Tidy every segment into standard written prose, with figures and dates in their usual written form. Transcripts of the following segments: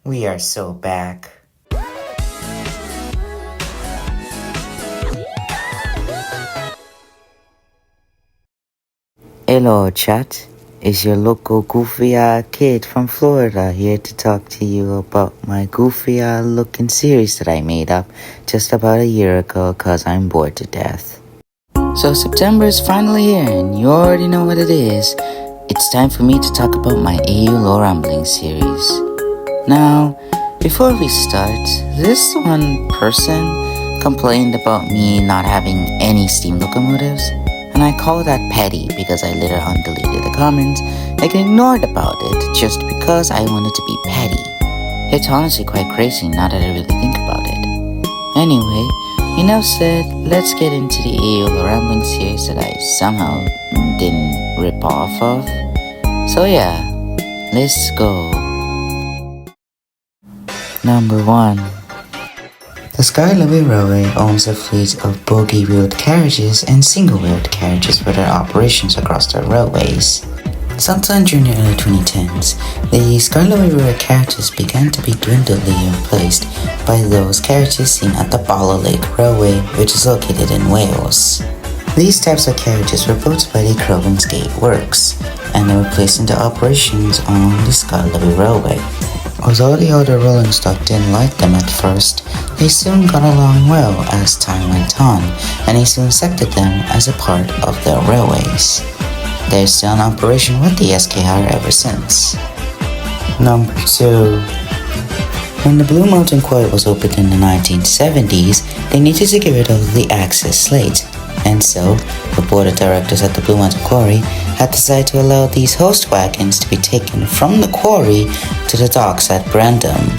We are so back. Hello, chat. It's your local goofy-eyed kid from Florida here to talk to you about my goofy-eyed looking series that I made up just about a year ago cause I'm bored to death. So September is finally here and you already know what it is. It's time for me to talk about my AU Low Rambling series. Now, before we start, this one person complained about me not having any steam locomotives. And I call that petty because I later on deleted the comments and ignored about it just because I wanted to be petty. It's honestly quite crazy now that I really think about it. Anyway, enough said, let's get into the AOL Rambling series that I somehow didn't rip off of. So yeah, let's go. Number 1. The Skarloey Railway owns a fleet of bogie-wheeled carriages and single-wheeled carriages for their operations across their railways. Sometime during the early 2010s, the Skarloey Railway carriages began to be dwindlingly replaced by those carriages seen at the Bala Lake Railway, which is located in Wales. These types of carriages were built by the Crovan's Gate Works, and they were placed into operations on the Skarloey Railway. Although the older rolling stock didn't like them at first, they soon got along well as time went on, and they soon accepted them as a part of their railways. They're still in operation with the SKR ever since. Number 2. When the Blue Mountain Quarry was opened in the 1970s, they needed to get rid of the access slate, and so the board of directors at the Blue Mountain Quarry had decided to allow these host wagons to be taken from the quarry to the docks at Brandon.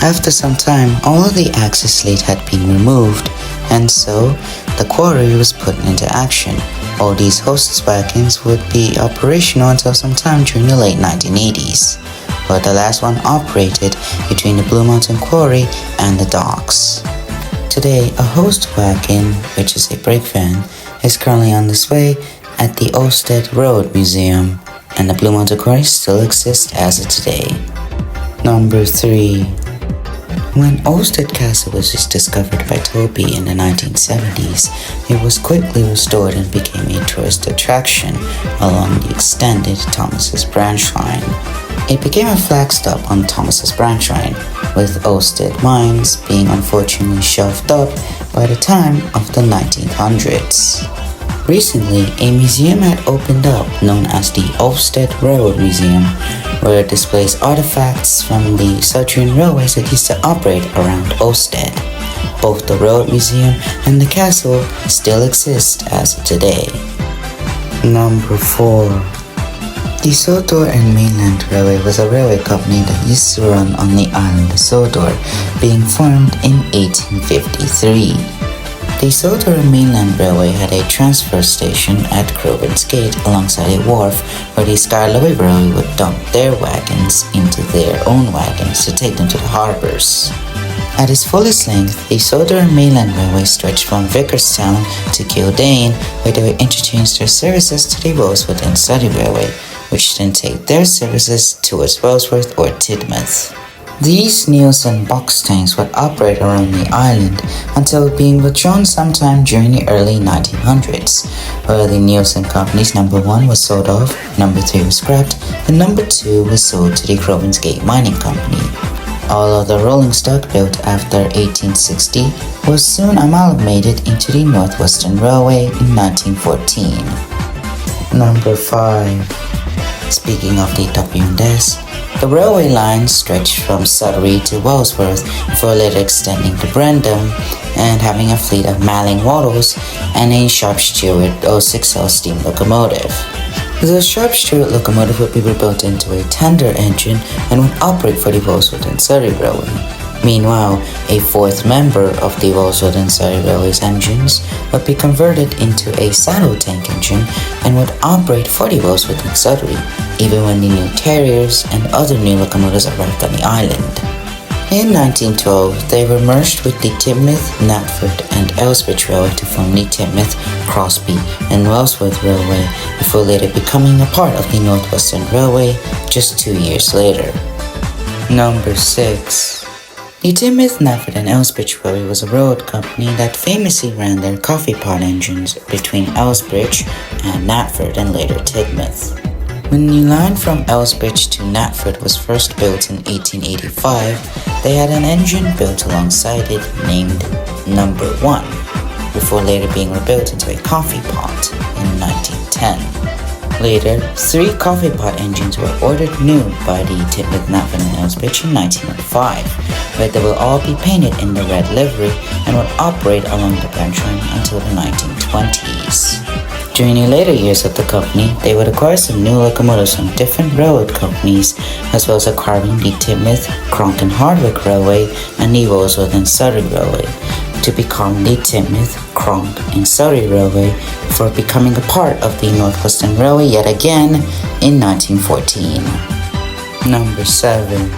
After some time, all of the access slate had been removed, and so the quarry was put into action. All these host wagons would be operational until sometime during the late 1980s, but the last one operated between the Blue Mountain Quarry and the docks. Today, a host wagon, which is a brake van, is currently on display at the Ulster Road Museum, and the Blue Mountain Quarry still exists as of today. Number 3. When Ulster Castle was discovered by Toby in the 1970s, it was quickly restored and became a tourist attraction along the extended Thomas's branch line. It became a flag stop on Thomas's branch line, with Ulster mines being unfortunately shelved up by the time of the 1900s. Recently, a museum had opened up known as the Ulster Road Museum, where it displays artifacts from the Southern railways that used to operate around Ulster. Both the Road Museum and the castle still exist as of today. Number 4. The Sodor and Mainland Railway was a railway company that used to run on the island of Sodor, being formed in 1853. The Sodor and Mainland Railway had a transfer station at Crovan's Gate alongside a wharf where the Skarloey Railway would dump their wagons into their own wagons to take them to the harbours. At its fullest length, the Sodor and Mainland Railway stretched from Vickerstown to Kildane, where they would interchange their services to the Rosewood and Surrey Railway, which then take their services towards Roseworth or Tidmouth. These Nielsen box trains would operate around the island until being withdrawn sometime during the early 1900s, where the Nielsen companies number 1 was sold off, number 3 was scrapped, and number 2 was sold to the Crovan's Gate Mining Company. All of the rolling stock built after 1860 was soon amalgamated into the Northwestern Railway in 1914. Number 5. Speaking of the WNS, the railway line stretched from Sudbury to Wellsworth before later extending to Brandon and having a fleet of Malling Wattles and a Sharp Stewart 060 steam locomotive. The Sharp Stewart locomotive would be rebuilt into a tender engine and would operate for the Wellsworth and Surrey Railway. Meanwhile, a fourth member of the Wellsworth and Surrey Railway's engines would be converted into a saddle tank engine and would operate for the Wellsworth and Surrey, even when the new carriers and other new locomotives arrived on the island. In 1912, they were merged with the Tidmouth, Knapford and Ellsbridge Railway to form the Tidmouth, Crosby and Wellsworth Railway, before later becoming a part of the Northwestern Railway just 2 years later. Number 6. The Tidmouth, Knapford and Elsbridge Railway was a road company that famously ran their coffee pot engines between Elsbridge and Knapford and later Tidmouth. When the line from Elsbridge to Knapford was first built in 1885, they had an engine built alongside it named Number 1, before later being rebuilt into a coffee pot in 1910. Later, 3 coffee pot engines were ordered new by the Tidmouth, Knapford and Elsbridge in 1905, where they will all be painted in the red livery and would operate along the branch line until the 1920s. During the later years of the company, they would acquire some new locomotives from different railroad companies, as well as acquiring the Tidmouth, Cronk and Hardwick Railway and the Rosewood and Sodor Railway, to become the Tidmouth, Cronk and Sodor Railway before becoming a part of the North Western Railway yet again in 1914. Number 7.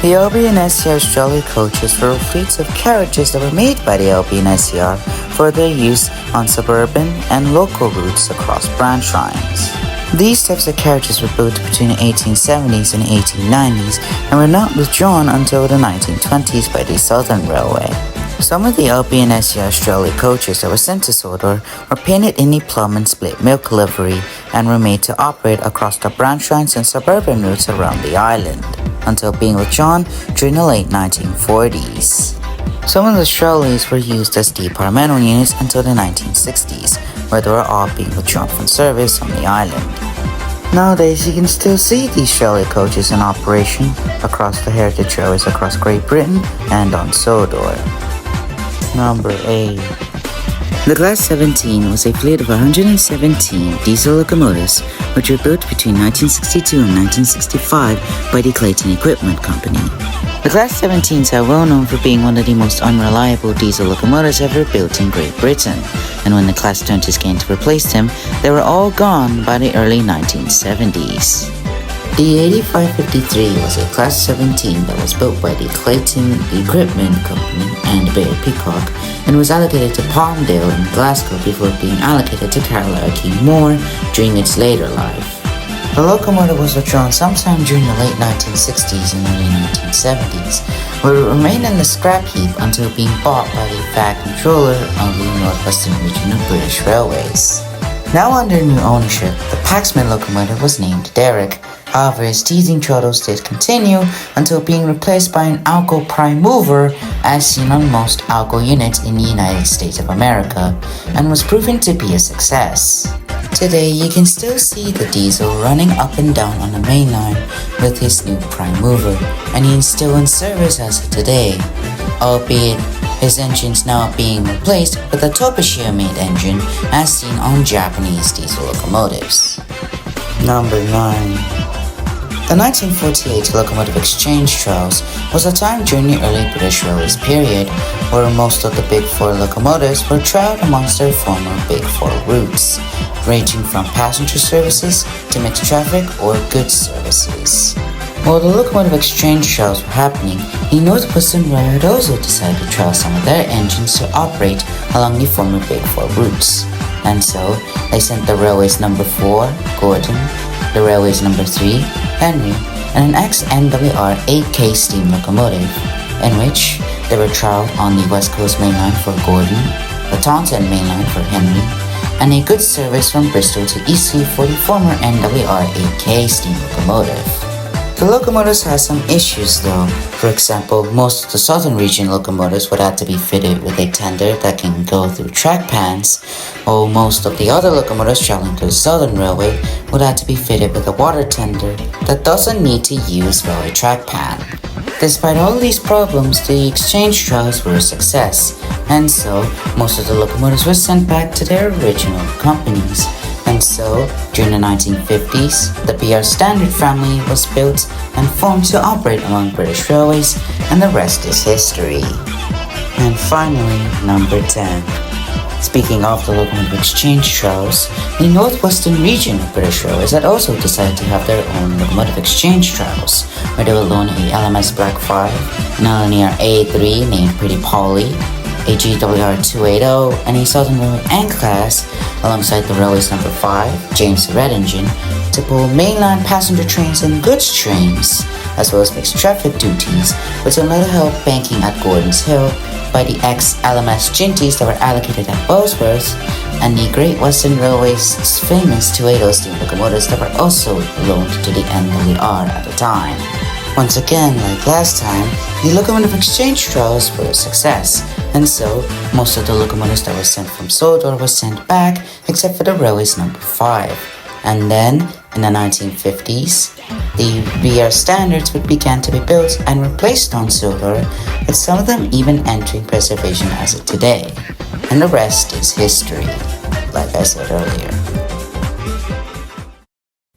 The LB and SCR Skarloey coaches were fleets of carriages that were made by the LB and SCR for their use on suburban and local routes across branch lines. These types of carriages were built between the 1870s and 1890s and were not withdrawn until the 1920s by the Southern Railway. Some of the LB and SCR Skarloey coaches that were sent to Sodor were painted in the plum and split milk livery and were made to operate across the branch lines and suburban routes around the island, until being withdrawn during the late 1940s. Some of the Skarloeys were used as departmental units until the 1960s, where they were all being withdrawn from service on the island. Nowadays, you can still see these Skarloey coaches in operation across the heritage railways across Great Britain and on Sodor. Number 8. The Class 17 was a fleet of 117 diesel locomotives which were built between 1962 and 1965 by the Clayton Equipment Company. The Class 17s are well known for being one of the most unreliable diesel locomotives ever built in Great Britain, and when the Class 20s came to replace them, they were all gone by the early 1970s. The 8553 was a Class 17 that was built by the Clayton Equipment Company and Bayer Peacock and was allocated to Palmdale in Glasgow before being allocated to Carriages Moor during its later life. The locomotive was withdrawn sometime during the late 1960s and early 1970s, where it remained in the scrap heap until being bought by the VAT controller of the Northwestern Region of British Railways. Now under new ownership, the Paxman locomotive was named Derrick. However, his teething troubles did continue until being replaced by an Alco prime mover as seen on most Alco units in the United States of America, and was proven to be a success. Today, you can still see the diesel running up and down on the main line with his new prime mover, and he is still in service as of today, albeit his engine's now being replaced with a Tobashio-made engine as seen on Japanese diesel locomotives. Number 9. The 1948 Locomotive Exchange Trials was a time during the early British Railways period where most of the Big Four locomotives were trialled amongst their former Big Four routes, ranging from passenger services to mixed traffic or goods services. While the Locomotive Exchange trials were happening, the Northwestern Railway had also decided to trial some of their engines to operate along the former Big Four routes, and so they sent the Railways Number 4, Gordon, the Railways Number 3, Henry, and an ex-NWR 8K steam locomotive, in which they were trialed on the West Coast Main Line for Gordon, the Taunton Main Line for Henry, and a goods service from Bristol to Eastleigh for the former NWR 8K steam locomotive. The locomotives had some issues though. For example, most of the Southern Region locomotives would have to be fitted with a tender that can go through track pans, while most of the other locomotives traveling to the Southern Railway would have to be fitted with a water tender that doesn't need to use railway track pan. Despite all these problems, the exchange trials were a success, and so most of the locomotives were sent back to their original companies. And so, during the 1950s, the BR Standard family was built and formed to operate along British Railways, and the rest is history. And finally, number 10. Speaking of the Locomotive Exchange trials, the Northwestern Region of British Railways had also decided to have their own Locomotive Exchange trials, where they would loan a LMS Black 5, an LNER A3 named Pretty Polly, a GWR 280, and a Southern Railway N-Class, alongside the Railways Number 5, James the Red Engine, multiple mainland passenger trains and goods trains, as well as mixed traffic duties, with some little help banking at Gordon's Hill by the ex-LMS Ginties that were allocated at Bosworth, and the Great Western Railway's famous 280 steam locomotives that were also loaned to the NWR at the time. Once again, like last time, the locomotive exchange trials were a success, and so most of the locomotives that were sent from Sodor were sent back except for the railway's number 5. And then, in the 1950s, the BR standards would begin to be built and replaced on Sodor, with some of them even entering preservation as of today. And the rest is history, like I said earlier.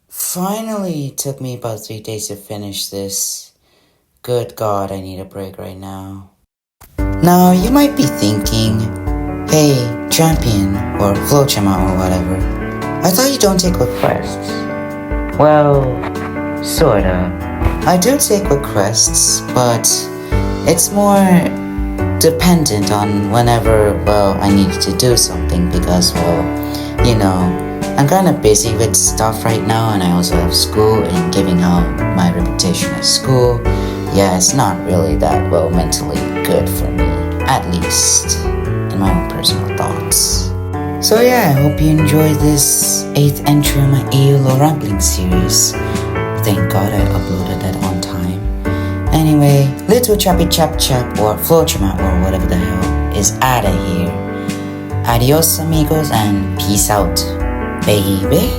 Finally, it took me about 3 days to finish this. Good God, I need a break right now. Now, you might be thinking, hey, champion, or flowchama or whatever, I thought you don't take requests. Well, sorta. I do take requests, but it's more dependent on whenever, I needed to do something because, I'm kinda busy with stuff right now, and I also have school and giving out my reputation at school. Yeah, it's not really that mentally good for me, at least in my own personal thoughts. So yeah, I hope you enjoyed this 8th entry in my AULO Rambling series. Thank God I uploaded that on time. Anyway, little chappy chap chap or flowchama or whatever the hell is outta here. Adios amigos and peace out, baby.